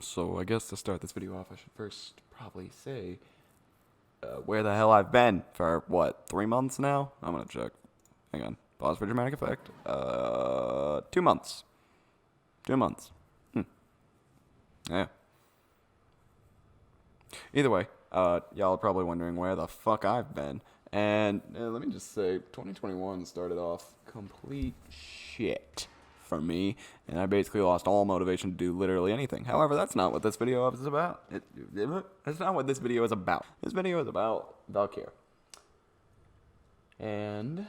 So I guess to start this video off, I should first probably say where the hell I've been for, what, 3 months now? I'm gonna check. Hang on. Pause for dramatic effect. 2 months. 2 months. Yeah. Either way, y'all are probably wondering where the fuck I've been. And let me just say, 2021 started off complete shit for me, and I basically lost all motivation to do literally anything. However, that's not what this video is about. That's not what this video is about. This video is about Valkyr. And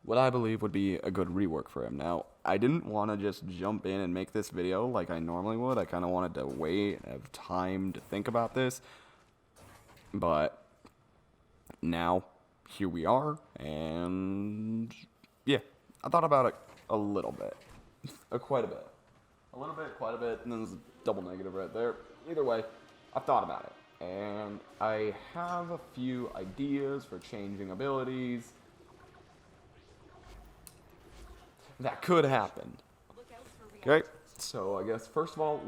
what I believe would be a good rework for him. Now, I didn't want to just jump in and make this video like I normally would. I kind of wanted to wait and have time to think about this. But now, here we are, and yeah, I thought about it a little bit. Quite a bit. A little bit, quite a bit, and then there's a double negative right there. Either way, I've thought about it, and I have a few ideas for changing abilities that could happen. Okay, so I guess first of all,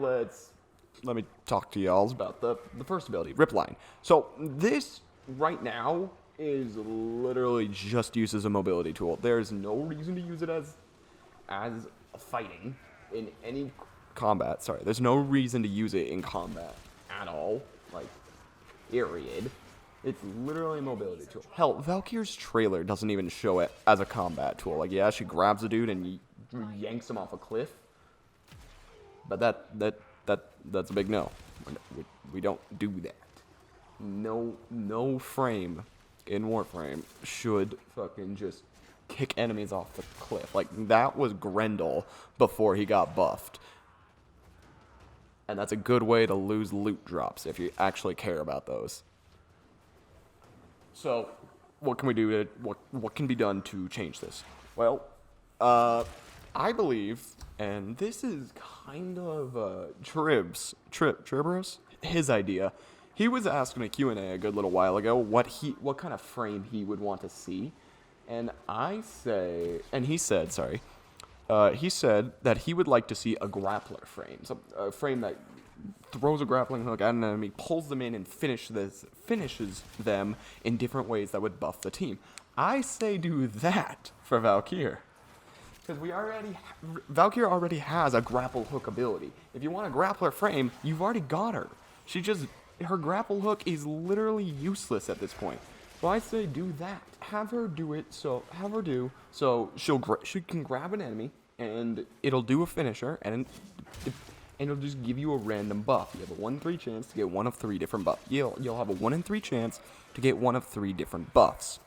let me talk to y'all about the first ability, Rip Line. So this right now is literally just used as a mobility tool. There's no reason to use it as fighting in any combat. Sorry, there's no reason to use it in combat at all. Like, period. It's literally a mobility tool. Hell, Valkyr's trailer doesn't even show it as a combat tool. Like, yeah, she grabs a dude and yanks him off a cliff. But that's a big no. We don't do that. No frame in Warframe should fucking just kick enemies off the cliff. Like, that was Grendel before he got buffed. And that's a good way to lose loot drops if you actually care about those. So, what can we do to, what can be done to change this? Well, I believe, and this is kind of Tribros, his idea. He was asked in a Q&A a good little while ago what kind of frame he would want to see. And he said that he would like to see a grappler frame. So a frame that throws a grappling hook at an enemy, pulls them in, and finishes them in different ways that would buff the team. I say do that for Valkyr. Because Valkyr already has a grapple hook ability. If you want a grappler frame, you've already got her. Her grapple hook is literally useless at this point. So I say do that. Have her do so she can grab an enemy and it'll do a finisher and it'll just give you a random buff. You have a 1 in 3 chance to get one of 3 different buffs. You'll have a 1 in 3 chance to get one of 3 different buffs.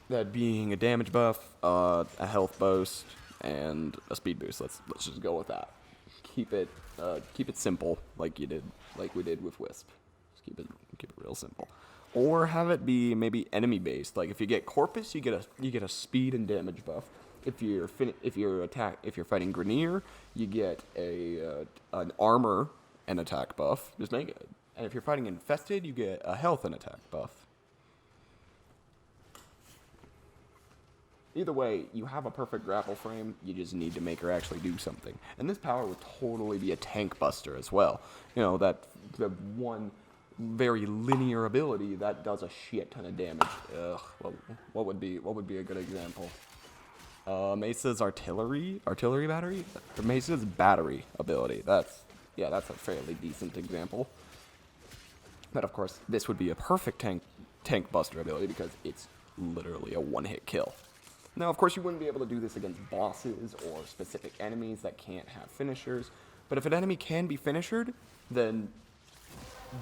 That being a damage buff, a health boost, and a speed boost. Let's just go with that. Keep it simple, like we did with Wisp. Just keep it real simple. Or have it be maybe enemy based. Like if you get Corpus, you get a speed and damage buff. If you're fighting Grenier, you get an armor and attack buff. Just make it. And if you're fighting Infested, you get a health and attack buff. Either way, you have a perfect grapple frame, you just need to make her actually do something. And this power would totally be a tank buster as well. You know, the one very linear ability that does a shit ton of damage. Well, what would be a good example? Mesa's artillery battery? Mesa's battery ability. That's a fairly decent example. But of course, this would be a perfect tank buster ability because it's literally a one-hit kill. Now, of course, you wouldn't be able to do this against bosses or specific enemies that can't have finishers. But if an enemy can be finishered, then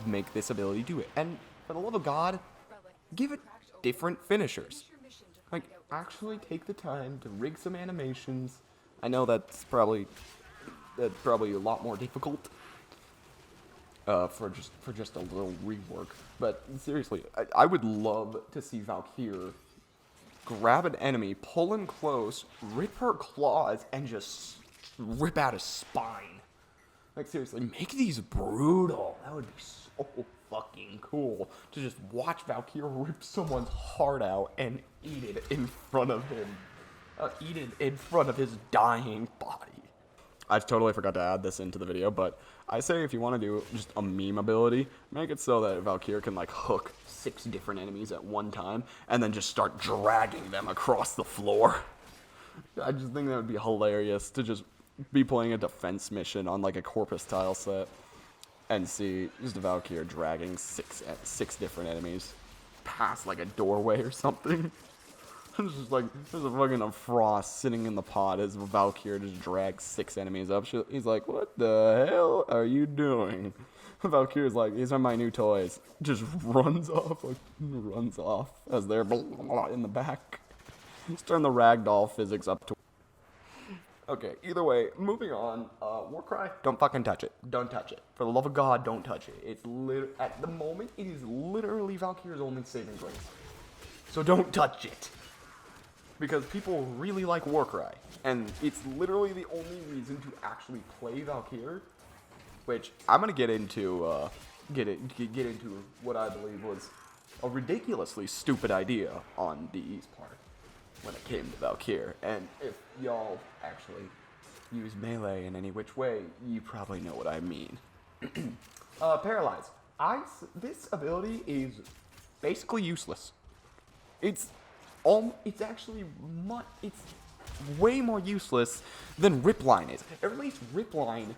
make this ability do it. And for the love of God, give it different finishers. Like, actually take the time to rig some animations. I know that's probably a lot more difficult for just a little rework. But seriously, I would love to see Valkyr grab an enemy, pull him close, rip her claws, and just rip out his spine. Like, seriously, make these brutal. That would be so fucking cool to just watch Valkyr rip someone's heart out and eat it in front of him. Eat it in front of his dying body. I totally forgot to add this into the video, but I say if you want to do just a meme ability, make it so that Valkyr can like hook 6 different enemies at one time and then just start dragging them across the floor. I just think that would be hilarious to just be playing a defense mission on like a Corpus tile set and see just a Valkyr dragging six different enemies past like a doorway or something. It's just like, there's a fucking Frost sitting in the pod as Valkyr just drags 6 enemies up. He's like, what the hell are you doing? Valkyr's like, these are my new toys. Just runs off as they're in the back. Let's turn the ragdoll physics up to... Okay, either way, moving on. Warcry, don't fucking touch it. Don't touch it. For the love of God, don't touch it. It's at the moment, it is literally Valkyr's only saving grace. So don't touch it. Because people really like Warcry, and it's literally the only reason to actually play Valkyr, which I'm gonna get into into what I believe was a ridiculously stupid idea on DE's part when it came to Valkyr. And if y'all actually use melee in any which way, you probably know what I mean. Paralyze. This ability is basically useless. It's actually it's way more useless than Ripline is. At least Ripline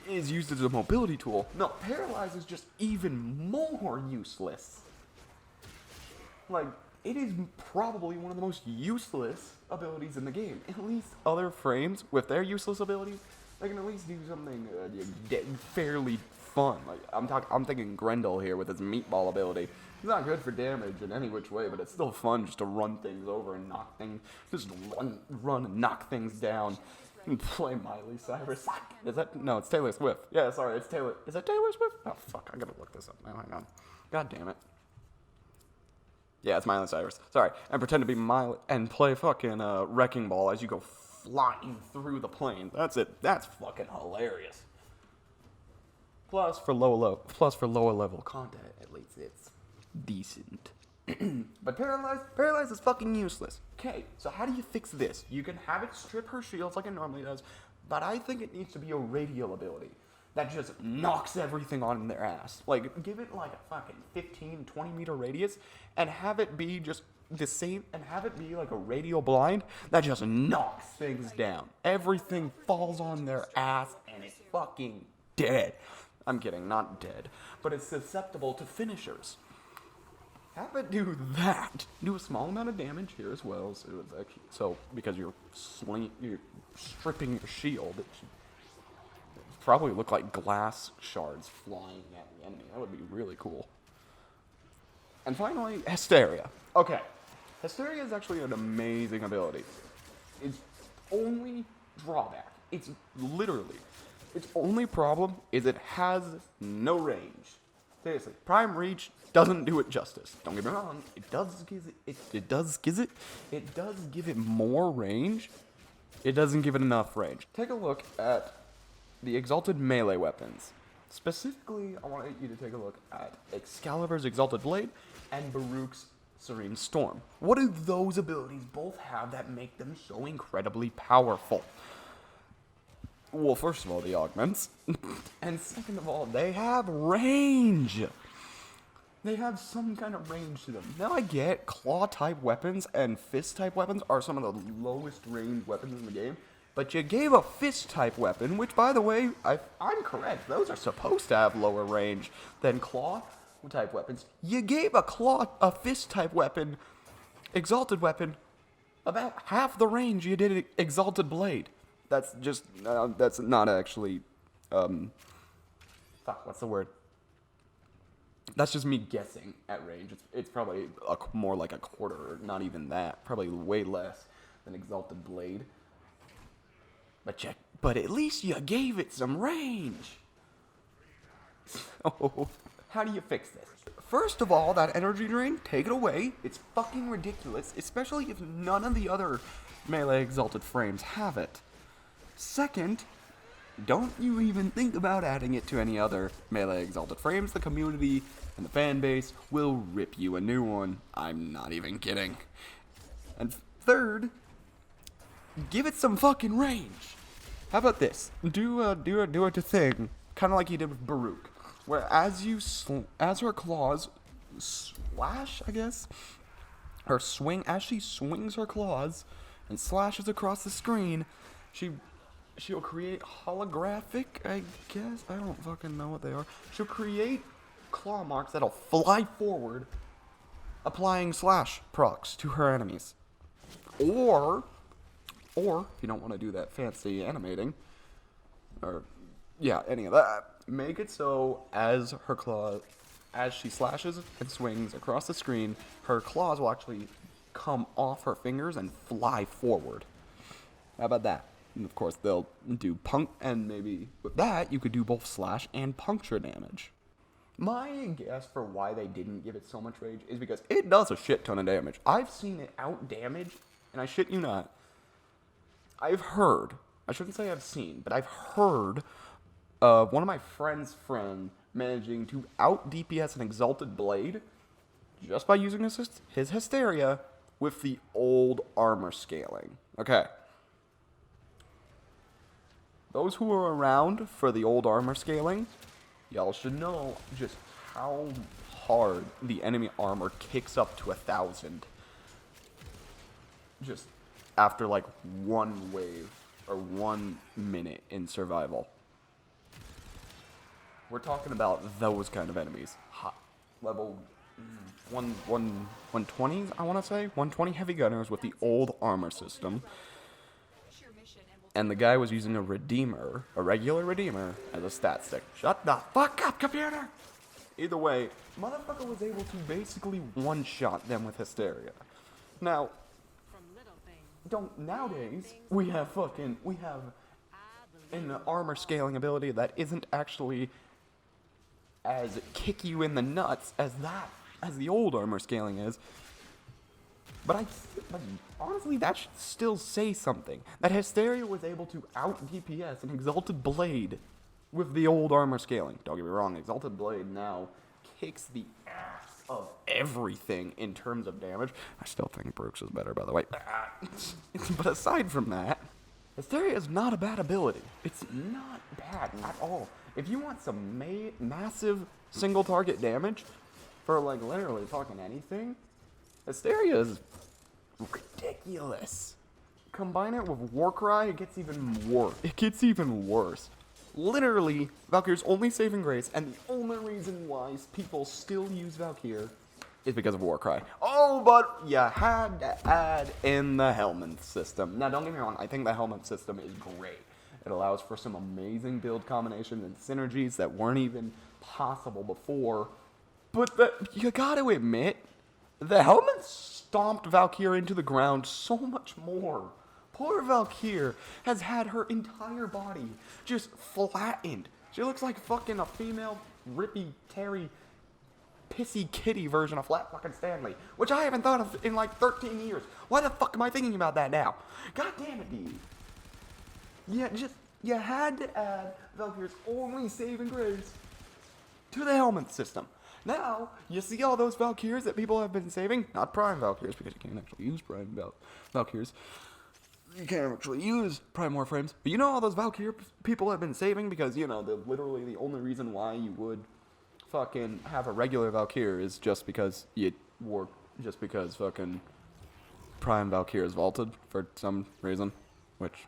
is used as a mobility tool. No, Paralyze is just even more useless. Like, it is probably one of the most useless abilities in the game. At least other frames with their useless abilities, they can at least do something fairly fun. Like I'm thinking Grendel here with his meatball ability. It's not good for damage in any which way, but it's still fun just to run things over and knock things, just run and knock things down and play Miley Cyrus. Is that, no, it's Taylor Swift. Yeah, sorry, it's Taylor, is that Taylor Swift? Oh, fuck, I gotta look this up now, hang on. God damn it. Yeah, it's Miley Cyrus. Sorry, and pretend to be Miley, and play fucking Wrecking Ball as you go flying through the plane. That's it, that's fucking hilarious. Plus, for lower level content, at least it's decent. But Paralyze is fucking useless. Okay, so how do you fix this? You can have it strip her shields like it normally does, but I think it needs to be a radial ability that just knocks everything on their ass. Like, give it like a fucking 15, 20 meter radius, and have it be just the same, and have it be like a radial blind that just knocks things down. Everything falls on their ass, and it's fucking dead. I'm kidding, not dead, but it's susceptible to finishers. Have it do that. Do a small amount of damage here as well. So because you're stripping your shield, it should probably look like glass shards flying at the enemy. That would be really cool. And finally, Hysteria. Okay, Hysteria is actually an amazing ability. Its only drawback, its only problem is it has no range. Seriously, Prime Reach doesn't do it justice. Don't get me wrong, it does give it more range. It doesn't give it enough range. Take a look at the Exalted melee weapons. Specifically, I want you to take a look at Excalibur's Exalted Blade and Baruch's Serene Storm. What do those abilities both have that make them so incredibly powerful? Well, first of all, the augments. And second of all, they have range. They have some kind of range to them. Now I get claw-type weapons and fist-type weapons are some of the lowest range weapons in the game. But you gave a fist-type weapon, which, by the way, I'm correct. Those are supposed to have lower range than claw-type weapons. You gave a fist-type weapon, Exalted weapon, about half the range you did Exalted Blade. That's just, that's not actually, what's the word? That's just me guessing at range. It's probably more like a quarter, or not even that. Probably way less than Exalted Blade. But at least you gave it some range. So, how do you fix this? First of all, that energy drain, take it away. It's fucking ridiculous, especially if none of the other melee Exalted frames have it. Second, don't you even think about adding it to any other melee Exalted frames. The community and the fan base will rip you a new one. I'm not even kidding. And third, give it some fucking range. How about this? Do a thing, kind of like you did with Baruch, where as her claws slash, I guess, her swing, as she swings her claws and slashes across the screen, she'll create holographic, I guess, I don't fucking know what they are. She'll create claw marks that'll fly forward, applying slash procs to her enemies. Or if you don't want to do that fancy animating, or yeah, any of that, make it so as she slashes and swings across the screen, her claws will actually come off her fingers and fly forward. How about that? And of course, they'll do and maybe with that, you could do both slash and puncture damage. My guess for why they didn't give it so much rage is because it does a shit ton of damage. I've seen it out damage, and I shit you not. I've heard, I shouldn't say I've seen, but I've heard of one of my friend's friend managing to out DPS an Exalted Blade just by using his Hysteria with the old armor scaling. Okay. Those who are around for the old armor scaling, y'all should know just how hard the enemy armor kicks up to 1,000. Just after like one wave or 1 minute in survival. We're talking about those kind of enemies. Level 120s, I want to say. 120 heavy gunners with the old armor system. And the guy was using a regular Redeemer, as a stat stick. Shut the fuck up, computer! Either way, motherfucker was able to basically one-shot them with Hysteria. Now, nowadays, we have an armor scaling ability that isn't actually as kick you in the nuts as the old armor scaling is. But honestly, that should still say something. That Hysteria was able to out DPS an Exalted Blade with the old armor scaling. Don't get me wrong, Exalted Blade now kicks the ass of everything in terms of damage. I still think Brooks is better, by the way. But aside from that, Hysteria is not a bad ability. It's not bad at all. If you want some massive single target damage for like literally fucking anything, Hysteria is ridiculous. Combine it with Warcry, it gets even worse. Literally, Valkyr's only saving grace, and the only reason why people still use Valkyr is because of Warcry. Oh, but you had to add in the helmet system. Now, don't get me wrong, I think the helmet system is great. It allows for some amazing build combinations and synergies that weren't even possible before. But you gotta admit, the helmet stomped Valkyr into the ground so much more. Poor Valkyr has had her entire body just flattened. She looks like fucking a female rippy, terry, pissy kitty version of Flat fucking Stanley, which I haven't thought of in like 13 years. Why the fuck am I thinking about that now? God damn it, dude. Yeah, you had to add Valkyr's only saving grace to the helmet system. Now, you see all those Valkyrs that people have been saving? Not Prime Valkyrs, because you can't actually use Prime Valkyrs. You can't actually use Prime Warframes. But you know all those Valkyr people have been saving? Because, you know, literally the only reason why you would fucking have a regular Valkyr is just because fucking Prime Valkyr is vaulted for some reason. Which,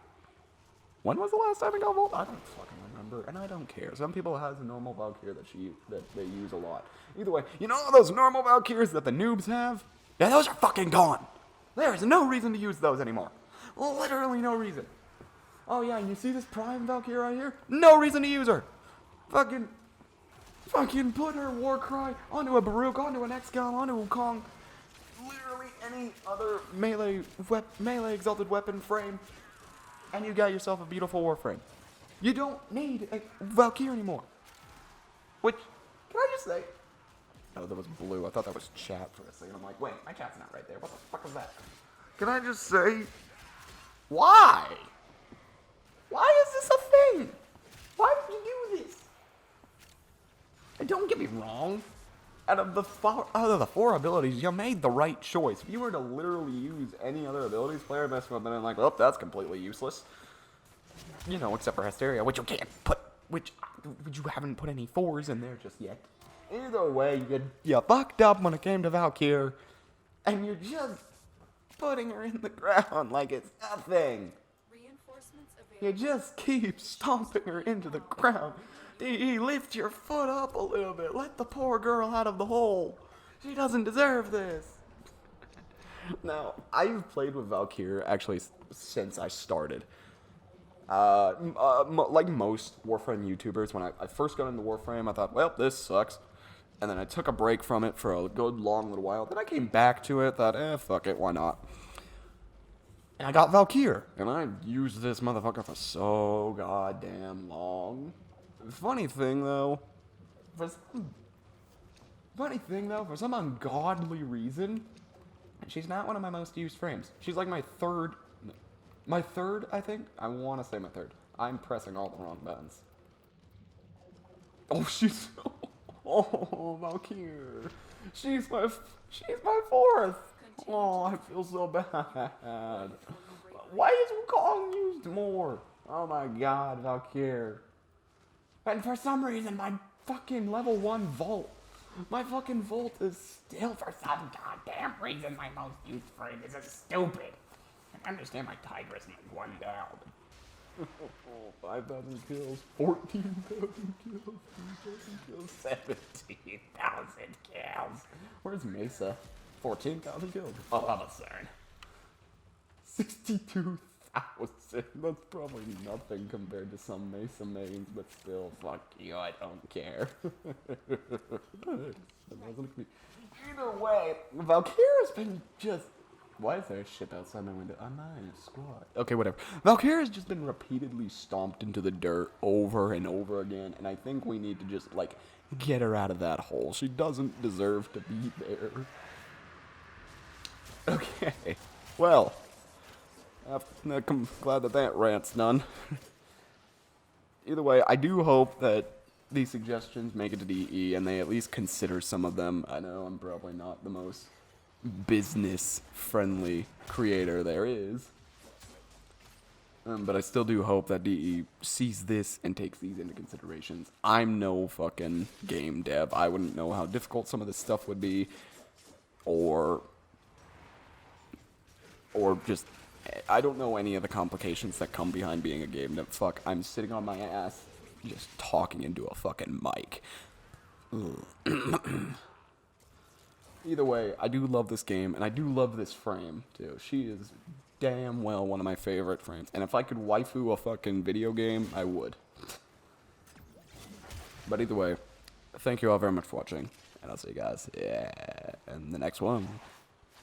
when was the last time it got vaulted? I don't fucking remember, and I don't care. Some people have a normal Valkyr that they use a lot. Either way, you know all those normal Valkyrs that the noobs have? Yeah, those are fucking gone. There's no reason to use those anymore. Literally no reason. Oh yeah, and you see this Prime Valkyr right here? No reason to use her. Fucking put her Warcry onto a Baruch, onto an Excalibur, onto a Wukong. Literally any other melee exalted weapon frame, and you got yourself a beautiful Warframe. You don't need a Valkyr anymore. Which, can I just say? Oh, that was blue. I thought that was chat for a second. I'm like, wait, my chat's not right there. What the fuck is that? Can I just say, why? Why is this a thing? Why would you do this? And don't get me wrong. Out of the four abilities, you made the right choice. If you were to literally use any other abilities, player mess up and like, oh, that's completely useless. you know, except for Hysteria, which you can't put, which you haven't put any 4s in there just yet. Either way, you fucked up when it came to Valkyr, and you're just putting her in the ground like it's nothing. You just keep stomping her into the ground. DE, lift your foot up a little bit. Let the poor girl out of the hole. She doesn't deserve this. Now, I've played with Valkyr actually since I started. Like most Warframe YouTubers, when I first got into Warframe, I thought, well, this sucks. And then I took a break from it for a good long little while. Then I came back to it, thought, fuck it, why not? And I got Valkyr. And I used this motherfucker for so goddamn long. Funny thing though, for some ungodly reason, she's not one of my most used frames. She's like my third, I think? I want to say my third. I'm pressing all the wrong buttons. Oh, she's... Oh, Valkyr. She's my 4th. Oh, I feel so bad. Why is Wukong used more? Oh my god, Valkyr. And for some reason, my fucking level 1 Vault, my fucking Vault is still, for some goddamn reason, my most used frame. This is stupid. I understand my Tigress and my 1 down. 5,000 kills, 14,000 kills, 3,000 kills, 17,000 kills. Where's Mesa? 14,000 kills. Oh, I'm absurd. 62,000. That's probably nothing compared to some Mesa mains, but still, fuck you, I don't care. Either way, Valkyr has been just... Why is there a ship outside my window? I'm not in a squad. Okay, whatever. Valkyr has just been repeatedly stomped into the dirt over and over again, and I think we need to just, like, get her out of that hole. She doesn't deserve to be there. Okay. Well, I'm glad that rant's done. Either way, I do hope that these suggestions make it to DE, and they at least consider some of them. I know I'm probably not the most business-friendly creator there is. But I still do hope that DE sees this and takes these into considerations. I'm no fucking game dev. I wouldn't know how difficult some of this stuff would be. Or just... I don't know any of the complications that come behind being a game dev. Fuck, I'm sitting on my ass just talking into a fucking mic. Either way, I do love this game, and I do love this frame, too. She is damn well one of my favorite frames. And if I could waifu a fucking video game, I would. But either way, thank you all very much for watching, and I'll see you guys in the next one.